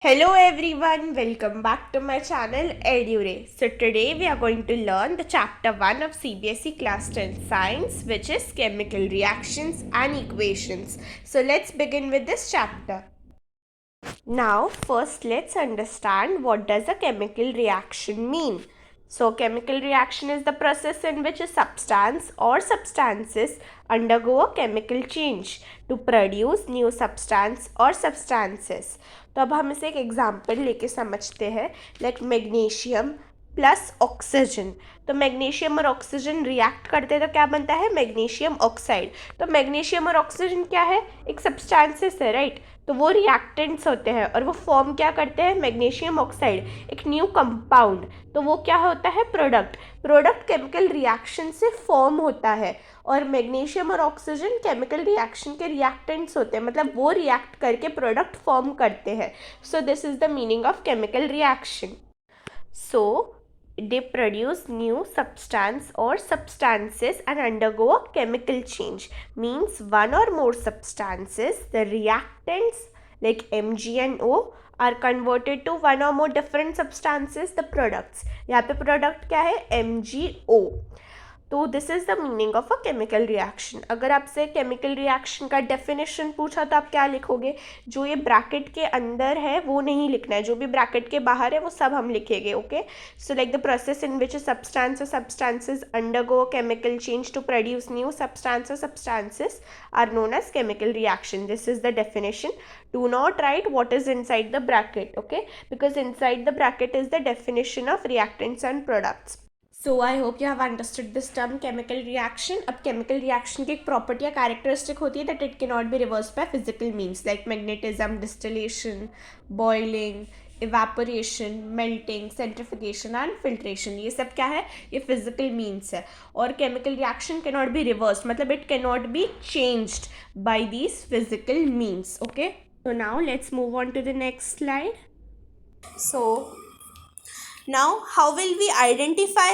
Hello everyone, welcome back to my channel EduRay. So today we are going to learn the chapter 1 of CBSE class 10 science, which is chemical reactions and equations. So let's begin with this chapter. Now first let's understand what does a chemical reaction mean. So chemical reaction is the process in which a substance or substances undergo a chemical change to produce new substance or substances. तो अब हम इसे एक example लेके समझते हैं like magnesium plus oxygen. तो magnesium और ऑक्सीजन रिएक्ट करते हैं तो क्या बनता है मैग्नीशियम ऑक्साइड. तो मैग्नीशियम और ऑक्सीजन क्या है एक सब्सटेंसेस है राइट. तो वो रिएक्टेंट्स होते हैं और वो फॉर्म क्या करते हैं मैग्नीशियम ऑक्साइड एक न्यू कंपाउंड. तो वो क्या होता है प्रोडक्ट केमिकल रिएक्शन से फॉर्म होता है और मैग्नीशियम और ऑक्सीजन केमिकल रिएक्शन के रिएक्टेंट्स होते हैं मतलब वो रिएक्ट करके प्रोडक्ट फॉर्म करते हैं. So this is the meaning of chemical reaction. So they produce new substance or substances and undergo a chemical change. Means one or more substances, the reactants like Mg and O are converted to one or more different substances, the products. यहाँ पे product क्या है MgO. तो this is the meaning of a chemical reaction. अगर आपसे chemical reaction का definition पूछा तो आप क्या लिखोगे. जो ये ब्रैकेट के अंदर है वो नहीं लिखना है, जो भी ब्रैकेट के बाहर है वो सब हम लिखेंगे. Okay. So like the process in which substance or substances undergo chemical change to produce new substance or substances are known as chemical reaction. This is the definition. Do not write what is inside the bracket, okay, because inside the bracket is the definition of reactants and products. So I hope you have understood this term chemical reaction. अब chemical reaction की एक property या characteristic होती है that it cannot be reversed by physical means like magnetism, distillation, boiling, evaporation, melting, centrifugation and filtration. ये सब क्या है ये physical means है और chemical reaction cannot be reversed मतलब it cannot be changed by these physical means. Okay. So now let's move on to the next slide. So now how will we identify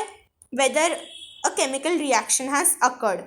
whether a chemical reaction has occurred?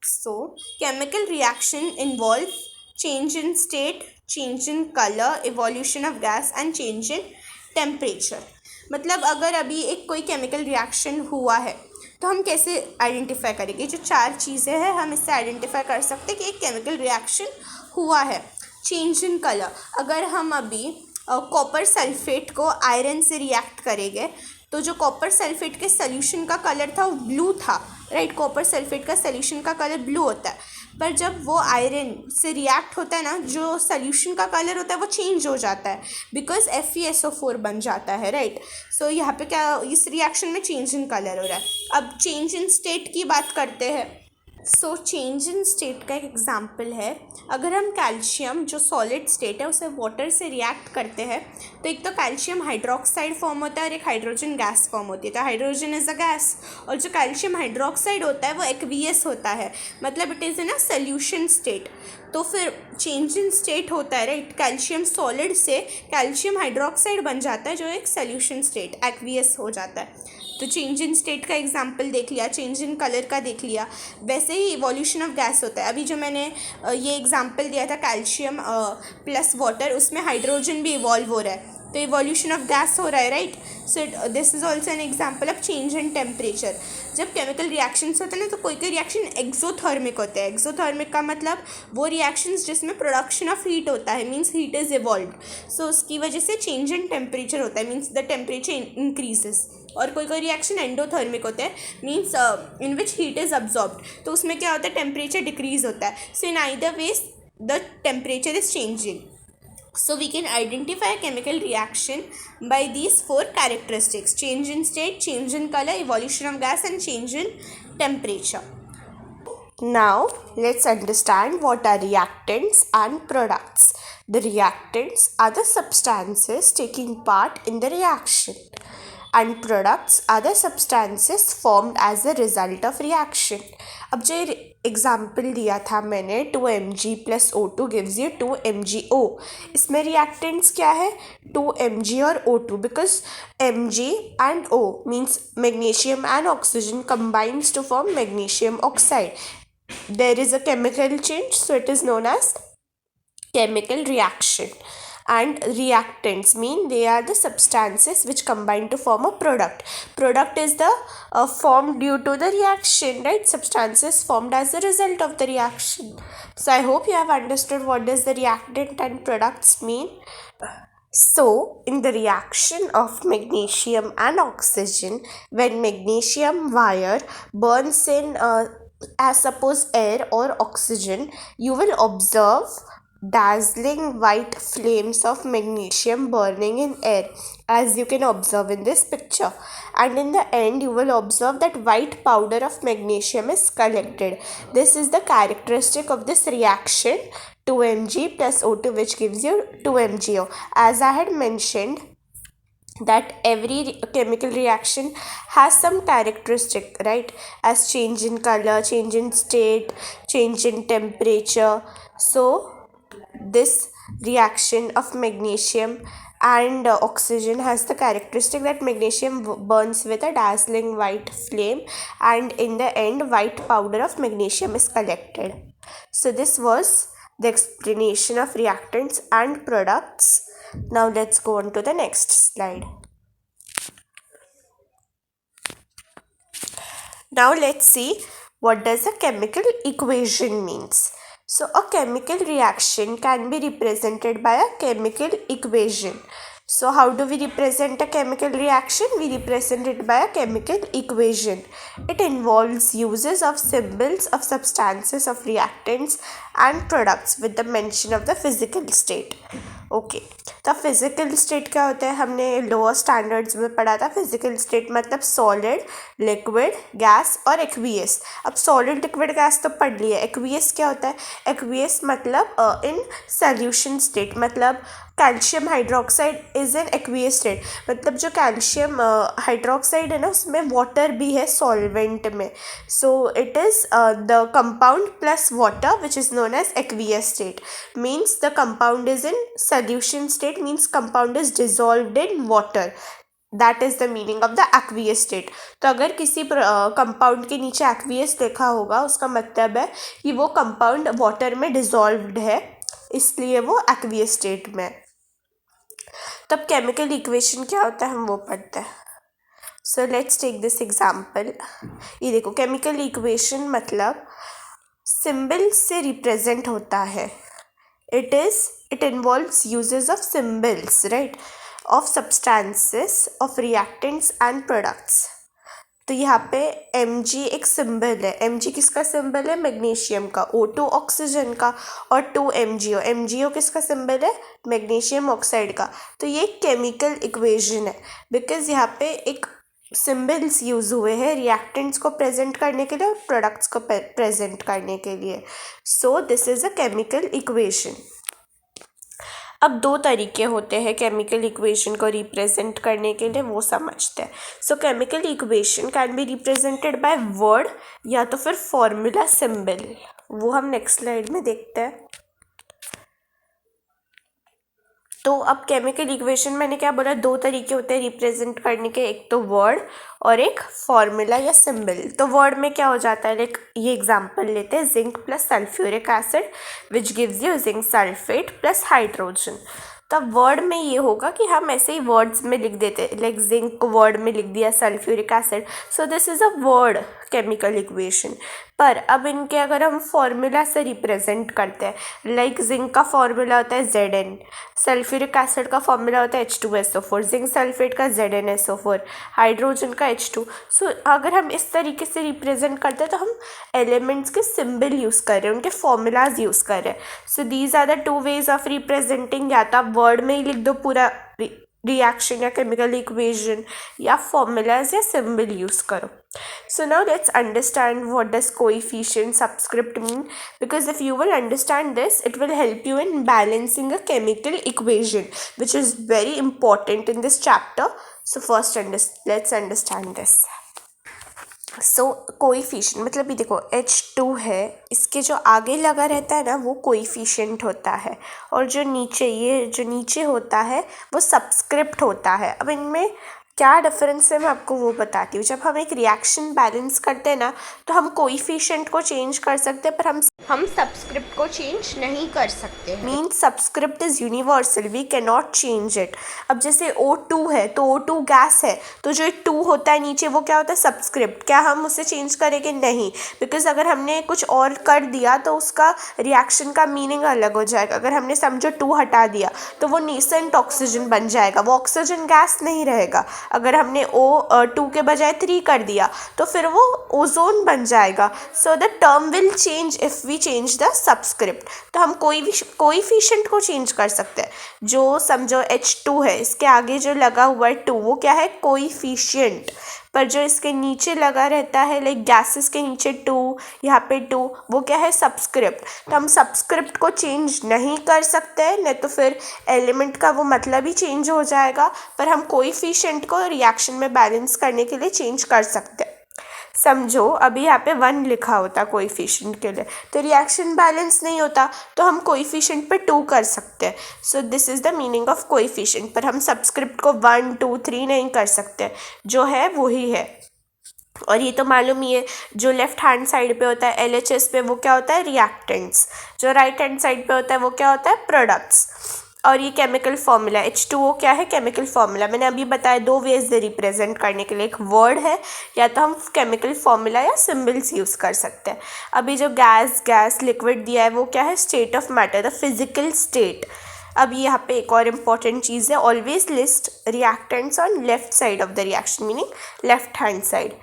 So chemical reaction involve change in state, change in color, evolution of gas and change in temperature. मतलब अगर अभी एक कोई chemical reaction हुआ है तो हम कैसे आइडेंटिफाई करेंगे. जो चार चीज़ें हैं हम इससे आइडेंटिफाई कर सकते हैं कि एक केमिकल रिएक्शन हुआ है. चेंज इन कलर, अगर हम अभी कॉपर सल्फेट को आयरन से रिएक्ट करेंगे तो जो कॉपर सल्फेट के सोल्यूशन का कलर था वो ब्लू था राइट. कॉपर सल्फेट का सोल्यूशन का कलर ब्लू होता है पर जब वो आयरन से रिएक्ट होता है ना जो सोल्यूशन का कलर होता है वो चेंज हो जाता है बिकॉज FeSO4 बन जाता है राइट. सो यहाँ पे क्या इस रिएक्शन में चेंज इन कलर हो रहा है. अब चेंज इन स्टेट की बात करते हैं. सो चेंज इन स्टेट का एक एग्जाम्पल है अगर हम कैल्शियम जो सॉलिड स्टेट है उसे वाटर से रिएक्ट करते हैं तो एक तो कैल्शियम हाइड्रोक्साइड फॉर्म होता है और एक हाइड्रोजन गैस फॉर्म होती है. तो हाइड्रोजन इज़ अ गैस और जो कैल्शियम हाइड्रोक्साइड होता है वो एक्वियस होता है मतलब it is in a solution state. तो फिर चेंज इन स्टेट होता है राइट. कैल्शियम सॉलिड से कैल्शियम हाइड्रोक्साइड बन जाता है जो एक सोल्यूशन स्टेट एक्वियस हो जाता है. तो चेंज इन स्टेट का एग्जाम्पल देख लिया, चेंज इन कलर का देख लिया. वैसे ही इवोल्यूशन ऑफ गैस होता है. अभी जो मैंने ये एग्जाम्पल दिया था कैल्शियम प्लस वाटर उसमें हाइड्रोजन भी इवॉल्व हो रहा है तो इवोल्यूशन ऑफ गैस हो रहा है right. So this is also an example of change in temperature. जब केमिकल रिएक्शंस होते हैं ना तो कोई कोई रिएक्शन एक्सोथर्मिक होते हैं. एक्सोथर्मिक का मतलब वो रिएक्शंस जिसमें प्रोडक्शन ऑफ हीट होता है मीन्स हीट इज़ इवॉल्व. सो उसकी वजह से चेंज इन टेम्परेचर होता है मीन्स द टेम्परेचर इंक्रीजेस. और कोई कोई रिएक्शन एंडोथर्मिक होते हैं means in which heat is absorbed तो उसमें क्या होता है टेम्परेचर डिक्रीज होता है. So in either ways the temperature is changing. So we can identify a chemical reaction by these four characteristics: change in state, change in color, evolution of gas and change in temperature. Now let's understand what are reactants and products. The reactants are the substances taking part in the reaction and products are the substances formed as a result of reaction. अब जो example दिया था मैंने 2Mg plus O2 gives you 2MgO. इसमें reactants क्या है 2Mg और O2 because Mg and O means magnesium and oxygen combines to form magnesium oxide. There is a chemical change so it is known as chemical reaction. and reactants mean they are the substances which combine to form a product. Product is the formed due to the reaction, right? Substances formed as a result of the reaction. So I hope you have understood what does the reactant and products mean. So, in the reaction of magnesium and oxygen, when magnesium wire burns in, as suppose air or oxygen, you will observe dazzling white flames of magnesium burning in air, as you can observe in this picture. And in the end, you will observe that white powder of magnesium is collected. This is the characteristic of this reaction, 2Mg plus O2, which gives you 2MgO. As I had mentioned, that every chemical reaction has some characteristic, right? As change in color, change in state, change in temperature. So this reaction of magnesium and oxygen has the characteristic that magnesium burns with a dazzling white flame, and in the end white powder of magnesium is collected. So this was the explanation of reactants and products. Now let's go on to the next slide. Now let's see what does a chemical equation means. So a chemical reaction can be represented by a chemical equation. So how do we represent a chemical reaction? We represent it by a chemical equation. It involves uses of symbols of substances, of reactants and products with the mention of the physical state. Okay, तो physical state क्या होता है? हमने lower standards में पढ़ा था. Physical state मतलब solid, liquid, gas और एक्वियस. अब सॉलिड, लिक्विड, गैस तो पढ़ लिया. एक्वियस क्या होता है? एक्वियस मतलब इन सॉल्यूशन स्टेट, मतलब calcium hydroxide is an aqueous state. मतलब जो कैल्शियम हाइड्रोक्साइड है ना, उसमें वाटर भी है सॉल्वेंट में. So it is the compound plus water which is known as aqueous state. Means the compound is in solution state, means compound is dissolved in water. That is the meaning of the aqueous state. तो अगर किसी compound के नीचे aqueous लिखा होगा, उसका मतलब है कि वो कंपाउंड वाटर में डिजॉल्व्ड है, इसलिए वो aqueous स्टेट में. तब केमिकल इक्वेशन क्या होता है हम वो पढ़ते हैं. So let's take this example. ये देखो, केमिकल इक्वेशन मतलब सिंबल से रिप्रेजेंट होता है. It involves uses of symbols, right, of substances, of reactants and products. तो यहाँ पे Mg एक सिंबल है. Mg किसका सिंबल है? मैग्नीशियम का. O2 ऑक्सीजन का और 2MgO. MgO किसका सिंबल है? मैग्नीशियम ऑक्साइड का. तो ये केमिकल इक्वेशन है बिकॉज यहाँ पे एक सिंबल्स यूज़ हुए हैं रिएक्टेंट्स को प्रेजेंट करने के लिए और प्रोडक्ट्स को प्रेजेंट करने के लिए. So this is a chemical equation. अब दो तरीके होते हैं केमिकल इक्वेशन को रिप्रेजेंट करने के लिए, वो समझते हैं. सो chemical equation can be represented by word या तो फिर फॉर्मूला सिंबल. वो हम नेक्स्ट स्लाइड में देखते हैं. तो अब केमिकल इक्वेशन मैंने क्या बोला, दो तरीके होते हैं रिप्रेजेंट करने के, एक तो वर्ड और एक फॉर्मूला या सिंबल. तो वर्ड में क्या हो जाता है, लाइक ये एग्जांपल लेते हैं, zinc plus sulphuric acid which gives you zinc sulphate plus hydrogen. तब वर्ड में ये होगा कि हम ऐसे ही वर्ड्स में लिख देते, लाइक जिंक को वर्ड में लिख दिया, sulphuric acid. So this is a word chemical equation. पर अब इनके अगर हम फॉर्मूला से रिप्रेजेंट करते हैं, लाइक जिंक का फॉर्मूला होता है Zn, सल्फ्यूरिक एसिड का फॉर्मूला होता है H2SO4, जिंक सल्फेट का ZnSO4, हाइड्रोजन का H2. सो अगर हम इस तरीके से रिप्रेजेंट करते हैं तो हम एलिमेंट्स के सिंबल यूज़ कर रहे हैं, उनके फॉर्मूलाज यूज़ कर रहे हैं. So these are the two ways of representing. या तो आप वर्ड में ही लिख दो पूरा रिएक्शन या केमिकल इक्वेशन, या फॉर्मूलाज या सिंबल यूज़ करो. So now let's understand what does coefficient subscript mean, because if you will understand this, it will help you in balancing a chemical equation, which is very important in this chapter. So first let's understand this. So coefficient मतलब ये देखो H2 है, इसके जो आगे लगा रहता है ना वो कोएफिशिएंट होता है, और जो नीचे, ये जो नीचे होता है वो सबस्क्रिप्ट होता है. अब इनमें क्या डिफरेंस है मैं आपको वो बताती हूँ। जब हम एक रिएक्शन बैलेंस करते हैं ना, तो हम कोएफिशिएंट को चेंज कर सकते हैं, पर हम सबस्क्रिप्ट को चेंज नहीं कर सकते। Means subscript is universal, we cannot change it. अब जैसे O2 है तो O2 गैस है, तो जो 2 होता है नीचे वो क्या होता है, सबस्क्रिप्ट। क्या हम उसे चेंज करेंगे? नहीं, बिकॉज अगर हमने कुछ और कर दिया तो उसका रिएक्शन का मीनिंग अलग हो जाएगा। अगर हमने समझो 2 हटा दिया तो वो नेसेंट ऑक्सीजन बन जाएगा, वो ऑक्सीजन गैस नहीं रहेगा। अगर हमने O2 के बजाय 3 कर दिया तो फिर वो ओजोन बन जाएगा। So the term will change if we change the subscript. तो हम कोएफिशिएंट को चेंज कर सकते हैं। जो समझो H2 है, इसके आगे जो लगा हुआ है 2, वो क्या है, कोएफिशिएंट। पर जो इसके नीचे लगा रहता है, लाइक गैसेस के नीचे 2, यहाँ पे 2, वो क्या है, सबस्क्रिप्ट। तो हम सबस्क्रिप्ट को चेंज नहीं कर सकते हैं, नहीं तो फिर एलिमेंट का वो मतलब ही चेंज हो जाएगा। पर हम कोएफिशिएंट को रिएक्शन में बैलेंस करने के लिए चेंज कर सकते हैं। समझो अभी यहाँ पे 1 लिखा होता कोएफिशिएंट के लिए, तो रिएक्शन बैलेंस नहीं होता, तो हम कोएफिशिएंट पे 2 कर सकते हैं। So this is the meaning of coefficient. पर हम सबस्क्रिप्ट को 1, 2, 3 नहीं कर सकते, जो है वही है। और ये तो मालूम ही है, जो लेफ्ट हैंड साइड पे होता है LHS पे, वो क्या होता है, रिएक्टेंट्स। जो राइट हैंड साइड पे होता है वो क्या होता है, प्रोडक्ट्स। और ये केमिकल फॉर्मूला H2O क्या है, केमिकल फॉर्मूला। मैंने अभी बताया 2 वेज से रिप्रेजेंट करने के लिए, एक वर्ड है या तो हम केमिकल फॉर्मूला या सिम्बल्स यूज़ कर सकते हैं। अभी जो गैस लिक्विड दिया है वो क्या है, state of matter, the physical state. अब यहाँ पे एक और इम्पॉर्टेंट चीज़ है, always list reactants on left side of the reaction, meaning left hand side.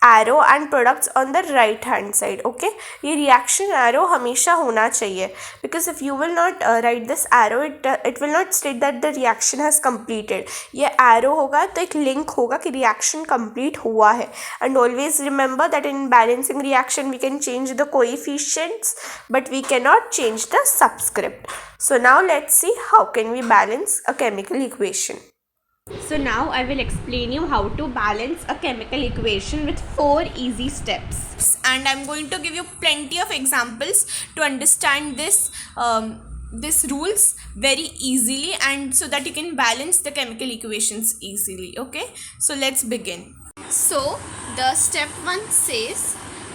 Arrow and products on the right hand side. Okay, ये रिएक्शन एरो हमेशा होना चाहिए, because if you will not right this arrow, it will not state that the reaction has completed. ये arrow होगा तो एक link होगा कि रिएक्शन कंप्लीट हुआ है। And always remember that in balancing reaction we can change the coefficients but we cannot change the subscript. So now let's see how can we balance a chemical equation. So now I will explain you how to balance a chemical equation with 4 easy steps. And I'm going to give you plenty of examples to understand this rules very easily, and so that you can balance the chemical equations easily. Okay, so let's begin. So the step 1 says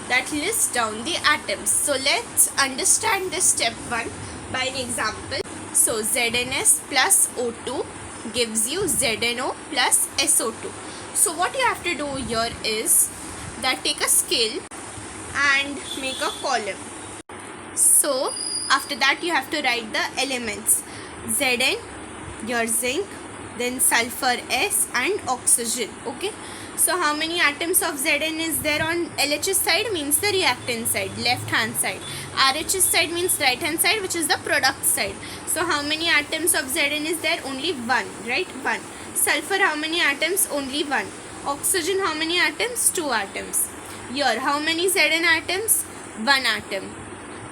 that list down the atoms. So let's understand this step 1 by an example. So ZnS plus O2 gives you ZnO plus SO2. So what you have to do here is that take a scale and make a column. So after that you have to write the elements. Zn, your zinc, then sulfur S and oxygen. Okay, so how many atoms of Zn is there on LHS side, means the reactant side, left hand side. RHS side means right hand side, which is the product side. So how many atoms of Zn is there? Only 1, right? 1. Sulfur, how many atoms? Only 1. Oxygen, how many atoms? 2 atoms. Here, how many Zn atoms? 1 atom.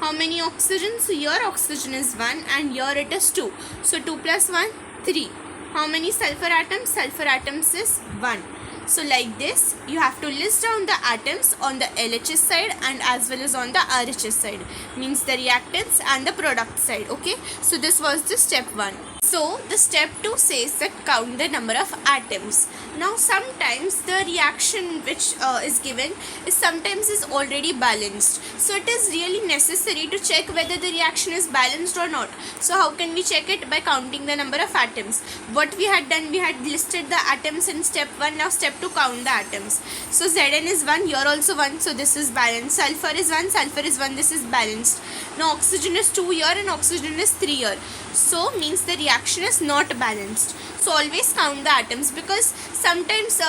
How many oxygen? So here oxygen is 1 and here it is 2. So 2 plus 1, 3. How many sulfur atoms? Sulfur atoms is 1. So like this, you have to list down the atoms on the LHS side and as well as on the RHS side, means the reactants and the product side. Okay, so this was the step 1. So the step 2 says that count the number of atoms. Now sometimes the reaction which is given is sometimes is already balanced. So it is really necessary to check whether the reaction is balanced or not. So how can we check it? By counting the number of atoms. What we had done, we had listed the atoms in step 1. Now step 2, count the atoms. So Zn is 1, here also 1, so this is balanced. Sulfur is 1, sulfur is 1, this is balanced. Now oxygen is 2 here and oxygen is 3 here. So means the reaction is not balanced. So always count the atoms, because sometimes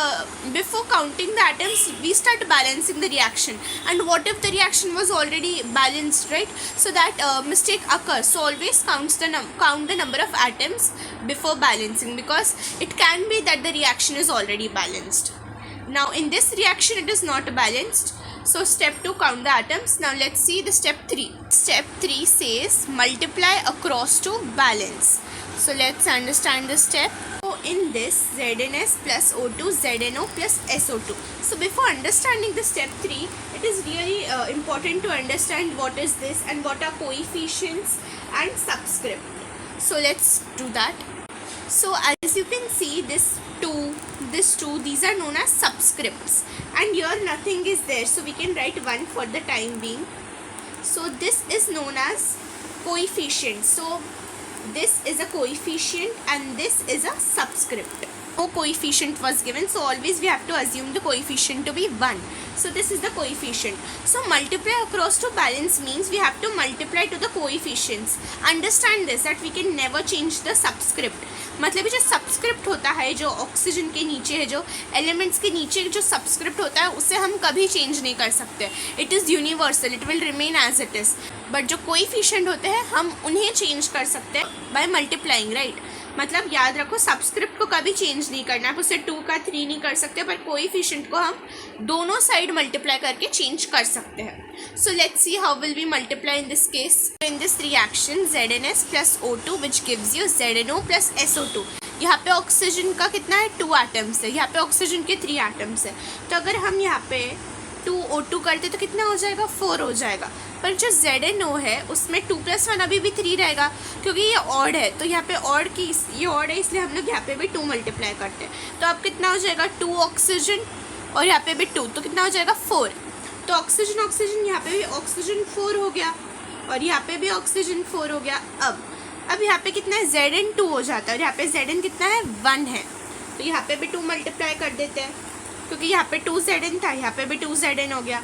before counting the atoms we start balancing the reaction, and what if the reaction was already balanced, right? So that mistake occurs. So always count the number of atoms before balancing, because it can be that the reaction is already balanced. Now in this reaction it is not balanced. So step 2, count the atoms. Now let's see the step 3. Step 3 says multiply across to balance. So let's understand this step. So in this, ZnS plus O2, ZnO plus SO2. So before understanding the step 3, it is really important to understand what is this and what are coefficients and subscript. So let's do that. So as you can see, this 2, these are known as subscripts, and here nothing is there, so we can write 1 for the time being. So this is known as coefficient. So this is a coefficient and this is a subscript. No coefficient was given, so always we have to assume the coefficient to be 1. So this is the coefficient. So multiply across to balance means we have to multiply to the coefficients. Understand this, that we can never change the subscript. मतलब जो subscript होता है, जो oxygen के नीचे है, जो elements के नीचे जो सबस्क्रिप्ट होता है, उसे हम कभी चेंज नहीं कर सकते. It is universal, it will remain as it is. But जो कोएफिशिएंट होते हैं हम उन्हें चेंज कर सकते हैं बाय मल्टीप्लाइंग, राइट. मतलब याद रखो, सबस्क्रिप्ट को कभी चेंज नहीं करना. आप उसे 2 का 3 नहीं कर सकते, पर कोएफिशिएंट को हम दोनों साइड मल्टीप्लाई करके चेंज कर सकते हैं. So let's see how will we multiply in this case. In this reaction ZnS plus O2 which gives you ZnO plus SO2. यहाँ पे ऑक्सीजन का कितना है, 2 एटम्स है. यहाँ पे ऑक्सीजन के 3 एटम्स है. तो अगर हम यहाँ पे 2O2 करते तो कितना हो जाएगा, 4 हो जाएगा. पर जो ZnO है उसमें 2 + 1 अभी भी 3 रहेगा, क्योंकि ये ऑड है. तो यहाँ पे ऑड की, ये ऑड है इसलिए हम लोग यहाँ पे भी 2 मल्टीप्लाई करते हैं. तो अब कितना हो जाएगा, 2 ऑक्सीजन और यहाँ पे भी 2, तो कितना हो जाएगा, 4. तो ऑक्सीजन यहाँ पे भी ऑक्सीजन 4 हो गया और यहाँ पे भी ऑक्सीजन 4 हो गया. अब यहाँ पे कितना है, Zn2 हो जाता है और यहाँ पे Zn कितना है, 1 है. तो यहाँ पे भी 2 मल्टीप्लाई कर देते हैं, क्योंकि यहाँ पे 2 Zn था, यहाँ पे भी 2 Zn हो गया.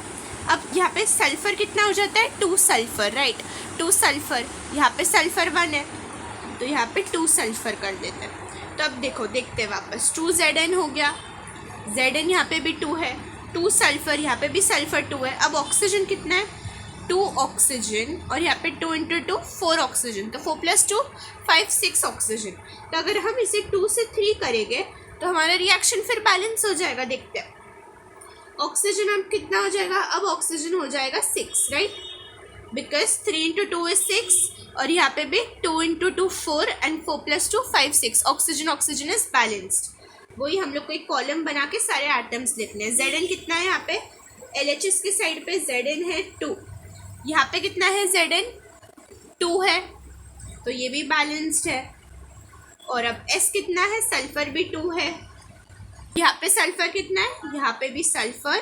अब यहाँ पे सल्फ़र कितना हो जाता है, 2 सल्फ़र, राइट. 2 सल्फ़र, यहाँ पे सल्फ़र 1 है तो यहाँ पे 2 सल्फ़र कर देते हैं. तो अब देखते हैं वापस, 2 Zn हो गया, Zn यहाँ पे भी 2 है, 2 सल्फ़र, यहाँ पे भी सल्फ़र 2 है. अब ऑक्सीजन कितना है, 2 ऑक्सीजन और यहाँ पे 2 × 2 4 ऑक्सीजन, तो 4 + 2 5 6 ऑक्सीजन. तो अगर हम इसे 2 से 3 करेंगे तो हमारा रिएक्शन फिर बैलेंस हो जाएगा. देखते हैं ऑक्सीजन अब कितना हो जाएगा, अब ऑक्सीजन हो जाएगा 6, राइट, बिकॉज 3 × 2 is 6 और यहाँ पे भी 2 × 2 4 एंड 4 + 2 5 6. Oxygen is balanced. वही हम लोग को एक कॉलम बना के सारे एटम्स लिखने हैं. Zn कितना है, यहाँ पे LHS के साइड पे Zn है 2, यहाँ पे कितना है, Zn 2 है, तो ये भी बैलेंस्ड है. और अब S कितना है, सल्फ़र भी 2 है, यहाँ पे सल्फ़र कितना है, यहाँ पे भी सल्फ़र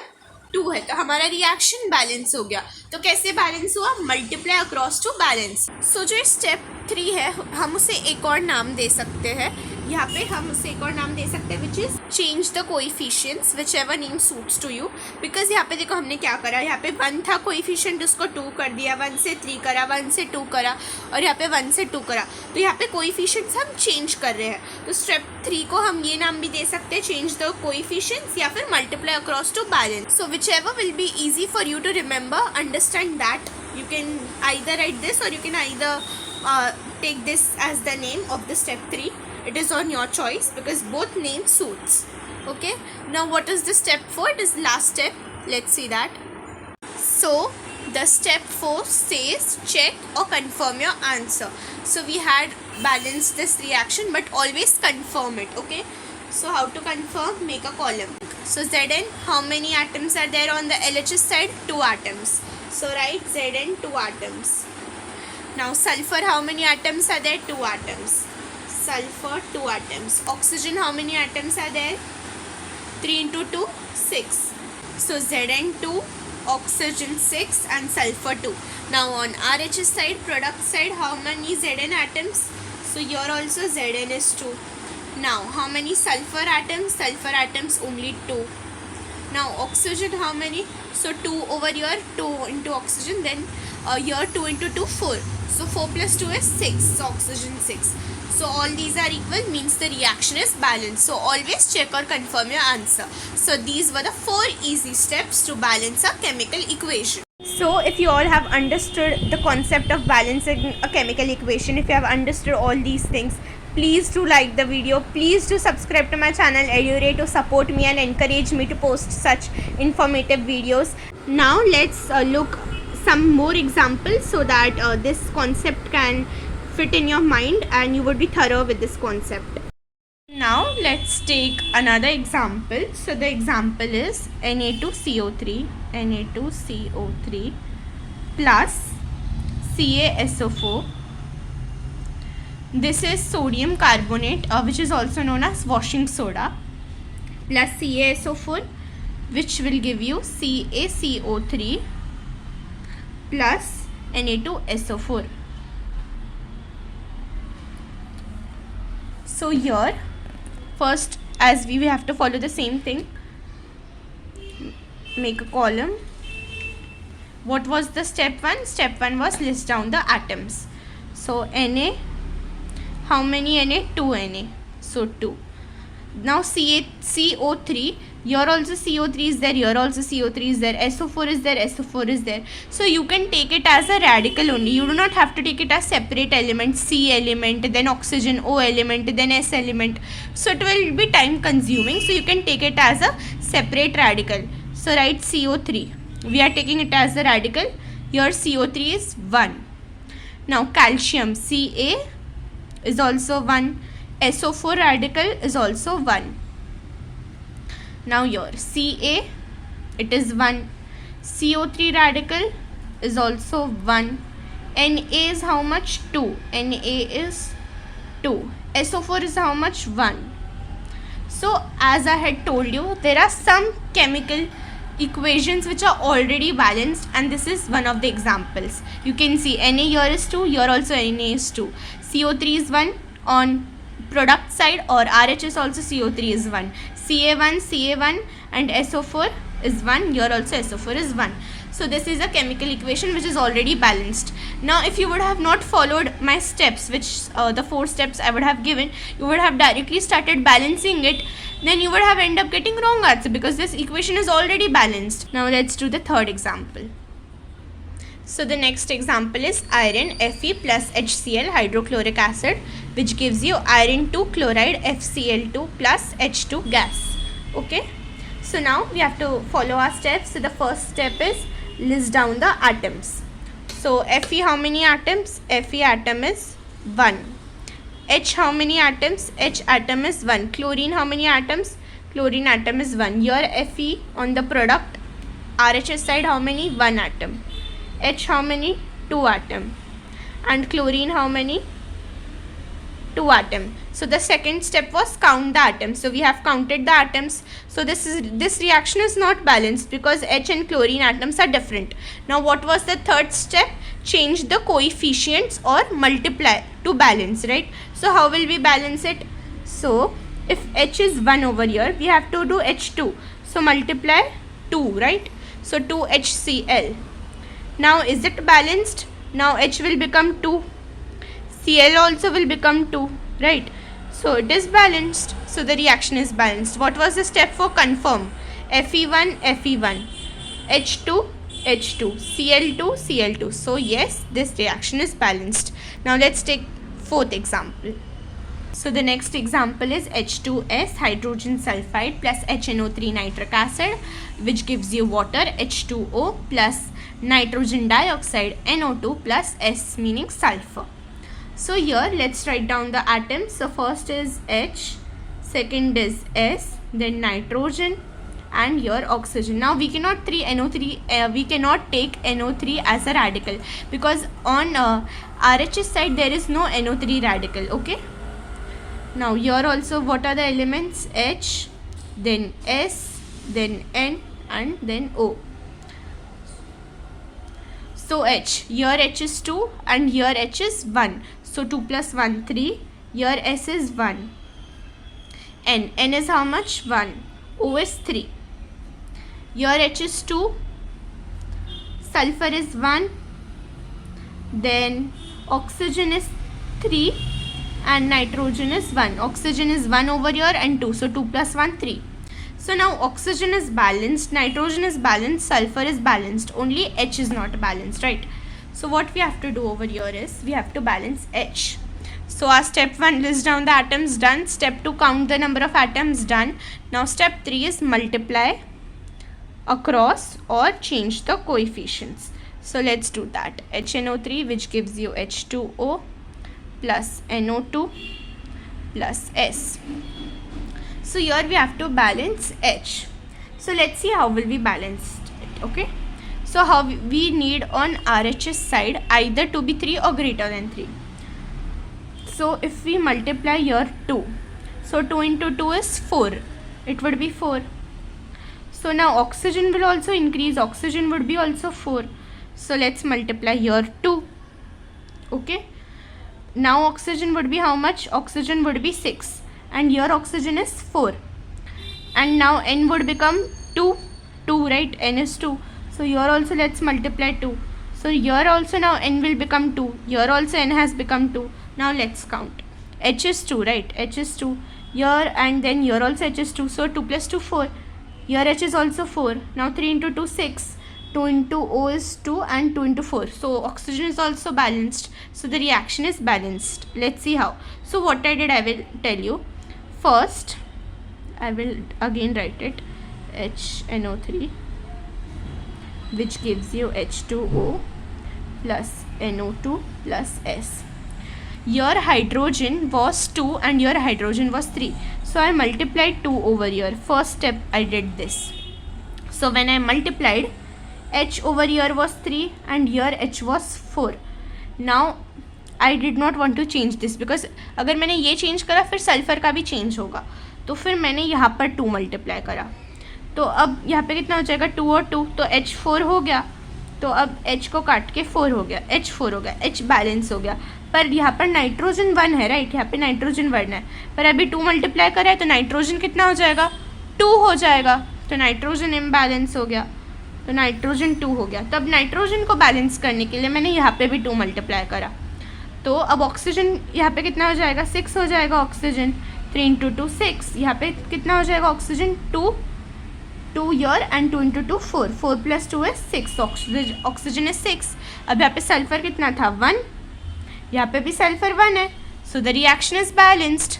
2 है. तो हमारा रिएक्शन बैलेंस हो गया. तो कैसे बैलेंस हुआ, मल्टीप्लाई अक्रॉस टू बैलेंस. सो जो स्टेप 3 है हम उसे एक और नाम दे सकते हैं. यहाँ पे हम उसे एक और नाम दे सकते हैं which is change the coefficients whichever name suits to you. Because यहाँ पे देखो हमने क्या करा, यहाँ पे 1 था कोएफिशिएंट, उसको 2 कर दिया, 1 से 3 करा, 1 से 2 करा और यहाँ पे 1 से 2 करा. तो यहाँ पे कोएफिशिएंट्स हम चेंज कर रहे हैं. तो स्टेप 3 को हम ये नाम भी दे सकते हैं, चेंज द कोएफिशिएंट्स, या फिर multiply across to balance. So whichever will be easy for you to remember, understand that. You can either write this or you can either take this as the name of the step 3. It is on your choice because both names suits. Okay, now what is the step 4? It is last step. Let's see that. So the step 4 says check or confirm your answer. So we had balanced this reaction, but always confirm it. Okay, so how to confirm? Make a column. So Zn, how many atoms are there on the LHS side? 2 atoms. So write Zn 2 atoms. Now sulfur, how many atoms are there? 2 atoms. Sulfur 2 atoms. Oxygen, how many atoms are there? 3 × 2 6. So Zn 2, oxygen 6 and sulfur 2. Now on RHS side, product side, how many Zn atoms? So here also Zn is 2. Now how many sulfur atoms? Sulfur atoms only 2. Now oxygen, how many? So 2 over here, 2 into oxygen, then here 2 × 2 4. So 4 + 2 is 6. So oxygen 6. So all these are equal, means the reaction is balanced. So always check or confirm your answer. So these were the 4 easy steps to balance a chemical equation. So if you all have understood the concept of balancing a chemical equation, if you have understood all these things, please do like the video, please do subscribe to my channel EduRay to support me and encourage me to post such informative videos. Now let's look some more examples so that this concept can fit in your mind and you would be thorough with this concept. Now let's take another example. So the example is Na2CO3 plus CaSO4 This is sodium carbonate, which is also known as washing soda, plus CaSO4, which will give you CaCO3 plus Na2SO4. So here, first, as we have to follow the same thing, make a column. What was the step 1? Step 1 was list down the atoms. So Na, how many Na? 2 Na. So 2. Now CO3, here also CO3 is there, here also CO3 is there, SO4 is there, SO4 is there. So you can take it as a radical only. You do not have to take it as separate element, C element, then oxygen, O element, then S element. So it will be time consuming. So you can take it as a separate radical. So write CO3. We are taking it as a radical. Here CO3 is 1. Now calcium, Ca is also 1. SO4 radical is also 1. Now here Ca, it is 1. CO3 radical is also 1. Na is how much? 2. Na is 2. SO4 is how much? 1. So as I had told you, there are some chemical equations which are already balanced, and this is one of the examples. You can see Na here is 2, here also Na is 2. CO3 is 1 on product side, or RH is also CO3 is 1. Ca1 and SO4 is 1, here also SO4 is 1. So this is a chemical equation which is already balanced. Now if you would have not followed my steps, which the 4 steps I would have given, you would have directly started balancing it, then you would have ended up getting wrong answer, because this equation is already balanced. Now let's do the third example. So the next example is iron Fe plus HCl hydrochloric acid, which gives you iron 2 chloride FCl2 plus H2 gas. Okay, so now we have to follow our steps. So the first step is list down the atoms. So Fe, how many atoms? Fe atom is 1. H, how many atoms? H atom is 1. Chlorine, how many atoms? Chlorine atom is 1. Here Fe on the product, RHS side, how many? 1 atom. H, how many? 2 atom. And chlorine, how many? 2 atom. So the second step was count the atoms. So we have counted the atoms. So this reaction is not balanced because H and chlorine atoms are different. Now what was the third step? Change the coefficients or multiply to balance, right? So how will we balance it? So if H is 1 over here, we have to do H2. So multiply 2, right? So 2HCl. Now is it balanced? Now H will become 2. Cl also will become 2, right? So it is balanced. So the reaction is balanced. What was the step for confirm? Fe1, Fe1. H2, H2. Cl2, Cl2. So yes, this reaction is balanced. Now let's take fourth example. So the next example is H2S hydrogen sulfide plus HNO3 nitric acid, which gives you water H2O plus nitrogen dioxide NO2 plus S, meaning sulfur. So here let's write down the atoms. So first is H, second is S, then nitrogen, and here oxygen. Now we cannot take NO3 as a radical because on RHS side there is no NO3 radical. Okay. Now here also what are the elements? H, then S, then N, and then O. So H, here H is 2 and here H is 1. So 2 plus 1, 3. Here S is 1. N is how much? 1. O is 3. Here H is 2. Sulfur is 1. Then oxygen is 3. And nitrogen is 1. Oxygen is 1 over here and 2. So 2 plus 1, 3. So now oxygen is balanced, nitrogen is balanced, sulfur is balanced. Only H is not balanced, right? So what we have to do over here is we have to balance H. So our step 1, list down the atoms, done. Step 2, count the number of atoms, done. Now step 3 is multiply across or change the coefficients. So let's do that. HNO3, which gives you H2O plus NO2 plus S. So here we have to balance H. So let's see how will we balance it. Okay. So how we need on RHS side either to be 3 or greater than 3. So if we multiply here 2, so 2 into 2 is 4. It would be 4. So now oxygen will also increase. Oxygen would be also 4. So let's multiply here 2. Okay. Now oxygen would be how much? Oxygen would be 6. And here oxygen is 4. And now N would become 2. 2, right? N is 2. So here also let's multiply 2. So here also now N will become 2. Here also N has become 2. Now let's count. H is 2, right? H is 2. Here and then here also H is 2. So 2 plus 2, 4. Here H is also 4. Now 3 into 2, 6. 2 into O is 2 and 2 into 4. So oxygen is also balanced. So the reaction is balanced. Let's see how. So what I did, I will tell you. First, I will again write it. HNO3, which gives you H2O plus NO2 plus S. Your hydrogen was 2 and your hydrogen was 3. So I multiplied 2 over here. First step I did this. So when I multiplied, H over here was 3 and here H was 4. Now I did not want to change this because अगर मैंने ये change करा फिर sulphur का भी change होगा. तो फिर मैंने यहाँ पर 2 मल्टीप्लाई करा. तो अब यहाँ पे कितना हो जाएगा 2 और 2, तो H4 हो गया. तो अब H को काट के 4 हो गया, H4 हो गया, H बैलेंस हो गया. पर यहाँ पर नाइट्रोजन 1 है, राइट? यहाँ पे नाइट्रोजन 1 है, पर अभी 2 मल्टीप्लाई करा है तो नाइट्रोजन कितना हो जाएगा? 2 हो जाएगा. तो नाइट्रोजन इम्बैलेंस हो गया, तो नाइट्रोजन 2 हो गया. तो अब नाइट्रोजन को बैलेंस करने के लिए मैंने यहाँ पे भी 2 मल्टीप्लाई करा. तो अब ऑक्सीजन यहाँ पे कितना हो जाएगा? 6 हो जाएगा ऑक्सीजन. 3 इंटू 2 6. यहाँ पे कितना हो जाएगा oxygen? 2 here and 2 into 2 4. 4 plus 2 is 6. Oxygen is 6. अब यहाँ पे सल्फर कितना था? 1. यहाँ पे भी सल्फर 1 है. So the reaction is balanced.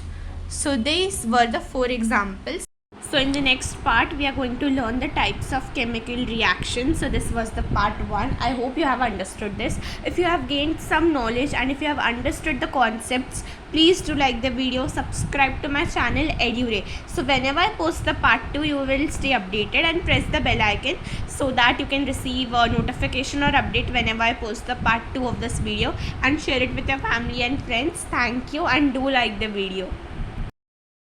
So these were the 4 examples. So in the next part we are going to learn the types of chemical reactions. So this was the part 1. I hope you have understood this. If you have gained some knowledge and if you have understood the concepts, please do like the video, subscribe to my channel EduRay. So whenever I post the part 2, you will stay updated and press the bell icon so that you can receive a notification or update whenever I post the part 2 of this video, and share it with your family and friends. Thank you and do like the video.